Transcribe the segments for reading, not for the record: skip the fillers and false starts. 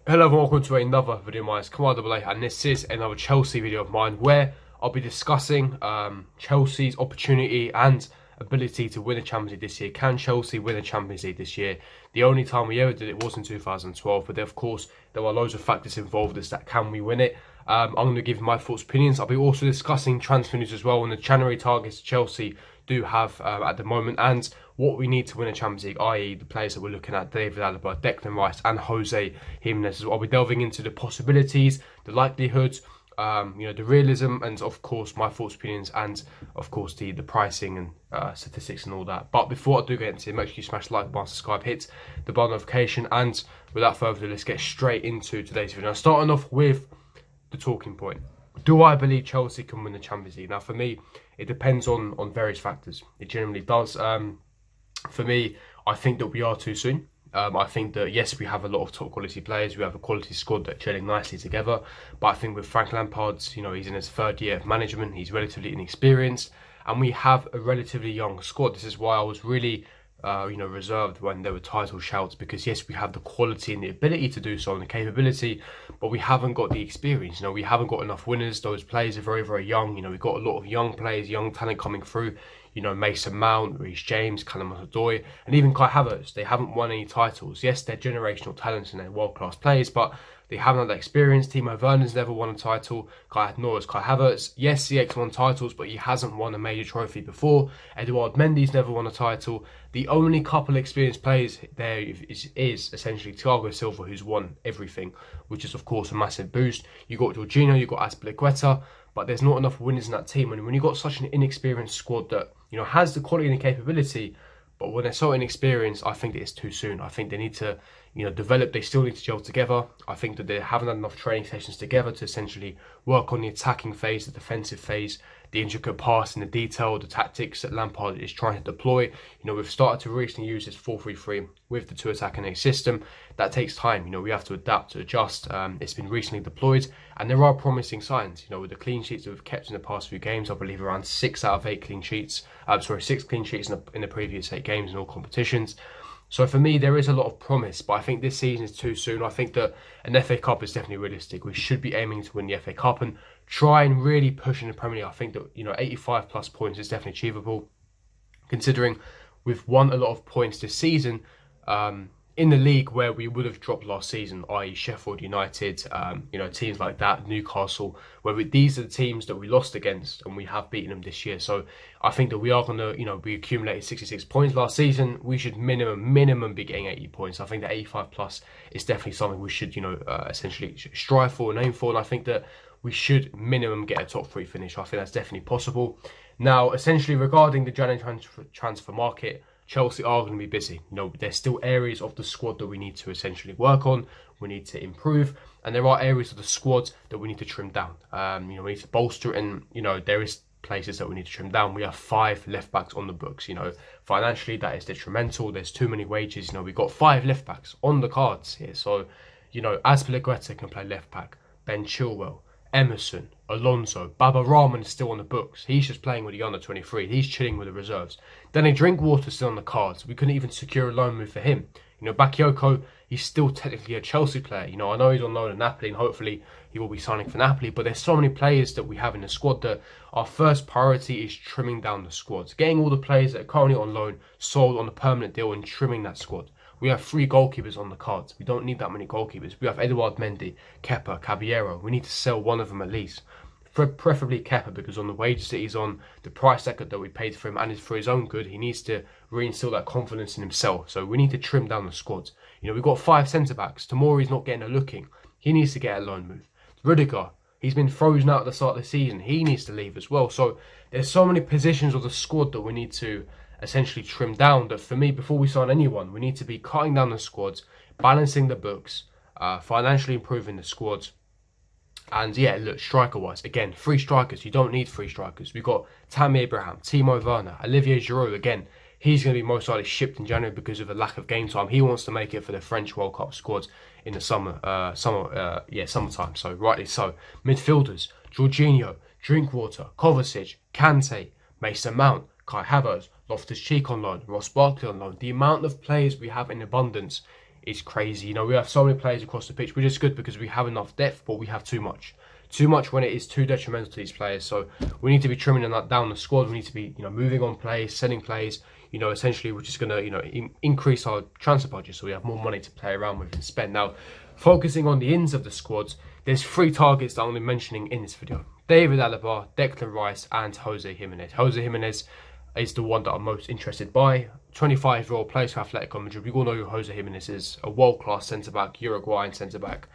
Hello and welcome to another video of mine. It's Kemal AA, and this is another Chelsea video of mine where I'll be discussing Chelsea's opportunity and ability to win a Champions League this year. Can Chelsea win a Champions League this year? The only time we ever did it was in 2012, but of course there are loads of factors involved as that can we win it. I'm going to give my thoughts, opinions. I'll be also discussing transfer news as well and the January targets Chelsea do have at the moment, and what we need to win a Champions League, i.e. the players that we're looking at: David Alaba, Declan Rice and Jose Gimenez as well. I'll be delving into the possibilities, the likelihoods, the realism, and of course my thoughts, opinions, and of course the pricing and statistics and all that. But before I do get into it, make sure you smash the like button, subscribe, hit the bell notification, and without further ado, let's get straight into today's video. Now, starting off with the talking point. Do I believe Chelsea can win the Champions League? Now, for me, it depends on various factors. It generally does. For me, I think that we are too soon. I think that, yes, we have a lot of top quality players. We have a quality squad that's gelling nicely together. But I think with Frank Lampard, he's in his third year of management. He's relatively inexperienced. And we have a relatively young squad. This is why I was really reserved when there were title shouts, because yes, we have the quality and the ability to do so and the capability, but we haven't got the experience. We haven't got enough winners. Those players are very, very young. We've got a lot of young players, young talent coming through. Mason Mount, Reece James, Callum Hudson-Odoi, and even Kai Havertz. They haven't won any titles. Yes, they're generational talents and they're world-class players, but they haven't had that experience. Timo Werner's never won a title. Kai Havertz, yes, CX won titles, but he hasn't won a major trophy before. Eduard Mendy's never won a title. The only couple experienced players there is essentially Thiago Silva, who's won everything, which is of course a massive boost. You got Jorginho, you got Azpilicueta, but there's not enough winners in that team. And when you've got such an inexperienced squad that has the quality and the capability, but when they're so inexperienced, I think that it's too soon. I think they need to, develop. They still need to gel together. I think that they haven't had enough training sessions together to essentially work on the attacking phase, the defensive phase, the intricate passing, the detail, the tactics that Lampard is trying to deploy. We've started to recently use this 4-3-3 with the two attacking A system. That takes time. We have to adapt, to adjust. It's been recently deployed, and there are promising signs. With the clean sheets that we've kept in the past few games, I believe around 6 out of 8 clean sheets. 6 clean sheets in the previous 8 games in all competitions. So for me, there is a lot of promise, but I think this season is too soon. I think that an FA Cup is definitely realistic. We should be aiming to win the FA Cup and try and really push in the Premier League. I think that 85 plus points is definitely achievable, considering we've won a lot of points this season in the league where we would have dropped last season, i.e. Sheffield United, teams like that, Newcastle, where these are the teams that we lost against and we have beaten them this year. So I think that we are going to, we accumulated 66 points last season. We should minimum be getting 80 points. I think that 85 plus is definitely something we should, essentially strive for and aim for. And I think that we should minimum get a top 3 finish. I think that's definitely possible. Now, essentially regarding the January transfer market, Chelsea are going to be busy. There's still areas of the squad that we need to essentially work on. We need to improve, and there are areas of the squad that we need to trim down. We need to bolster, and there is places that we need to trim down. We have 5 left backs on the books. Financially that is detrimental. There's too many wages. We've got 5 left backs on the cards here. So Azpilicueta can play left back. Ben Chilwell, Emerson, Alonso, Baba Rahman is still on the books. He's just playing with the under 23. He's chilling with the reserves. Danny Drinkwater's still on the cards. We couldn't even secure a loan move for him. Bakayoko, he's still technically a Chelsea player. I know he's on loan at Napoli, and hopefully he will be signing for Napoli. But there's so many players that we have in the squad that our first priority is trimming down the squad. Getting all the players that are currently on loan sold on a permanent deal and trimming that squad. We have 3 goalkeepers on the cards. We don't need that many goalkeepers. We have Eduard Mendy, Kepa, Caballero. We need to sell one of them at least. Preferably Kepa, because on the wages that he's on, the price tag that we paid for him, and for his own good, he needs to reinstill that confidence in himself. So we need to trim down the squad. We've got 5 centre-backs. Tomori's not getting a looking. He needs to get a loan move. Rudiger, he's been frozen out at the start of the season. He needs to leave as well. So there's so many positions of the squad that we need to essentially trim down, that for me, before we sign anyone, we need to be cutting down the squads, balancing the books, financially improving the squads. And yeah, look, striker-wise, again, 3 strikers. You don't need 3 strikers. We've got Tammy Abraham, Timo Werner, Olivier Giroud. Again, he's going to be most likely shipped in January because of the lack of game time. He wants to make it for the French World Cup squad in the summertime. So rightly so. Midfielders: Jorginho, Drinkwater, Kovacic, Kante, Mason Mount, Kai Havertz, Loftus-Cheek on loan, Ross Barkley on loan. The amount of players we have in abundance is crazy. You know, we have so many players across the pitch, which is good because we have enough depth, but we have too much. Too much when it is too detrimental to these players. So we need to be trimming that down the squad. We need to be, you know, moving on plays, selling plays. You know, essentially we're just going to, you know, increase our transfer budget so we have more money to play around with and spend. Now, focusing on the ins of the squads, there's 3 targets that I'm only mentioning in this video. David Alaba, Declan Rice, and Jose Gimenez. Jose Gimenez is the one that I'm most interested by. 25-year-old, plays for Atletico Madrid. We all know who Jose Gimenez is. A world-class centre-back, Uruguayan centre-back.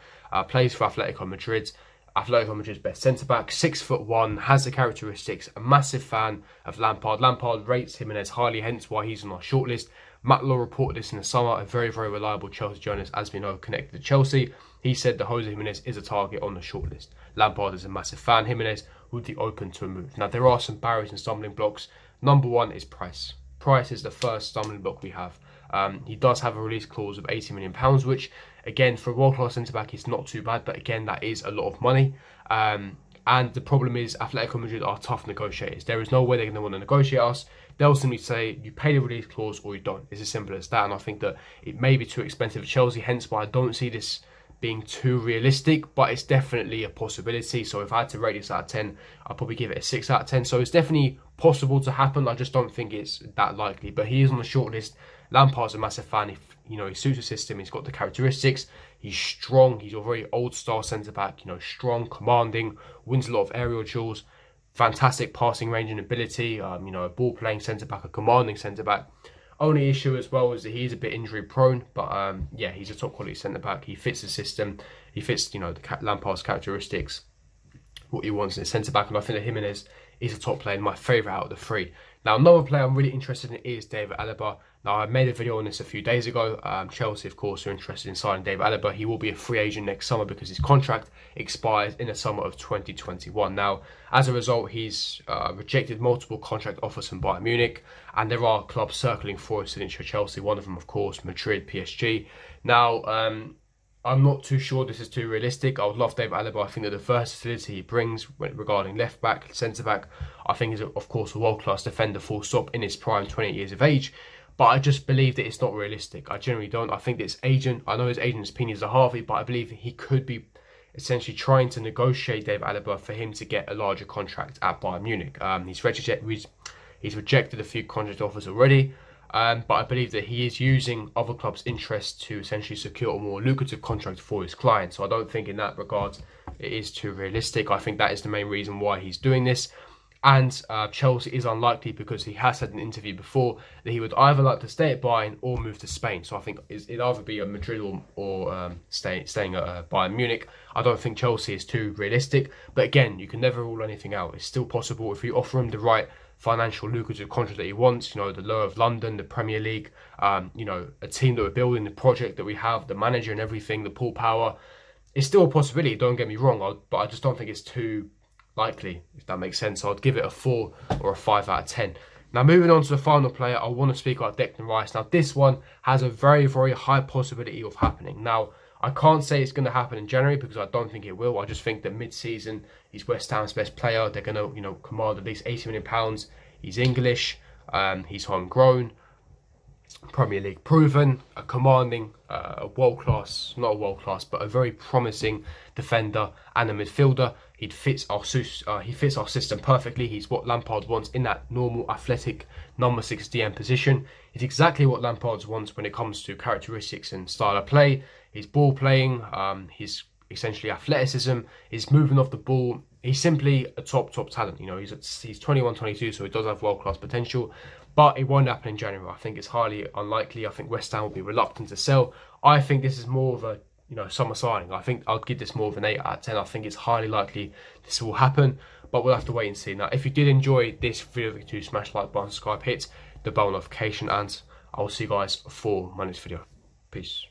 Plays for Atletico Madrid. Atletico Madrid's best centre-back, 6'1", has the characteristics, a massive fan of Lampard. Lampard rates Gimenez highly, hence why he's on our shortlist. Matt Law reported this in the summer, a very, very reliable Chelsea journalist, as we know, connected to Chelsea. He said that Jose Gimenez is a target on the shortlist. Lampard is a massive fan. Gimenez would be open to a move. Now, there are some barriers and stumbling blocks. Number 1 is price. Price is the first stumbling block we have. He does have a release clause of £80 million, which, again, for a world-class centre-back, is not too bad. But again, that is a lot of money. And the problem is Atletico Madrid are tough negotiators. There is no way they're going to want to negotiate us. They'll simply say, you pay the release clause or you don't. It's as simple as that. And I think that it may be too expensive for Chelsea, hence why I don't see this being too realistic, but it's definitely a possibility. So if I had to rate this out of 10, I'd probably give it a 6 out of 10. So it's definitely possible to happen. I just don't think it's that likely. But he is on the shortlist. Lampard's a massive fan. If you know, he suits the system, he's got the characteristics, he's strong, he's a very old style centre-back, you know, strong, commanding, wins a lot of aerial duels, fantastic passing range and ability, you know, a ball playing centre-back, a commanding centre-back. Only issue as well is that he's a bit injury prone, but yeah, he's a top quality centre-back. He fits the system, he fits, you know, Lampard's characteristics, what he wants in a centre-back, and I think that Gimenez is a top player, my favourite out of the 3. Now, another player I'm really interested in is David Alaba. Now, I made a video on this a few days ago. Chelsea, of course, are interested in signing David Alaba. He will be a free agent next summer because his contract expires in the summer of 2021. Now, as a result, he's rejected multiple contract offers from Bayern Munich, and there are clubs circling for his signature at Chelsea. One of them, of course, Madrid, PSG. Now, I'm not too sure this is too realistic. I would love David Alaba. I think that the versatility he brings regarding left back, centre back, I think is, of course, a world-class defender, full stop, in his prime, 28 years of age. But I just believe that it's not realistic. I generally don't. I think this agent, I know his agent's opinions are Harvey, but I believe he could be essentially trying to negotiate David Alaba for him to get a larger contract at Bayern Munich. He's rejected a few contract offers already. But I believe that he is using other clubs' interests to essentially secure a more lucrative contract for his client. So I don't think in that regard it is too realistic. I think that is the main reason why he's doing this. And Chelsea is unlikely because he has had an interview before that he would either like to stay at Bayern or move to Spain. So I think it'd either be a Madrid or staying at Bayern Munich. I don't think Chelsea is too realistic. But again, you can never rule anything out. It's still possible if you offer him the right financial lucrative contract that he wants, you know, the Lower of London, the Premier League, you know, a team that we're building, the project that we have, the manager and everything, the pull power. It's still a possibility, don't get me wrong, but I just don't think it's too likely, if that makes sense. So I'd give it a 4 or a 5 out of 10. Now, moving on to the final player, I want to speak about Declan Rice. Now, this one has a very, very high possibility of happening. Now, I can't say it's going to happen in January because I don't think it will. I just think that mid-season, he's West Ham's best player. They're going to, you know, command at least £80 million. He's English. He's homegrown. Premier League proven, a commanding, a world-class, not a world-class, but a very promising defender and a midfielder. He fits our system perfectly. He's what Lampard wants in that normal athletic number 6 DM position. It's exactly what Lampard wants when it comes to characteristics and style of play. His ball playing, his essentially athleticism, his moving off the ball. He's simply a top talent. You know, he's 21, 22, so he does have world-class potential. But it won't happen in January. I think it's highly unlikely. I think West Ham will be reluctant to sell. I think this is more of a, you know, summer signing. I think I'd give this more of an 8 out of 10. I think it's highly likely this will happen, but we'll have to wait and see. Now, if you did enjoy this video, do smash the like button, subscribe, hit the bell notification, and I will see you guys for my next video. Peace.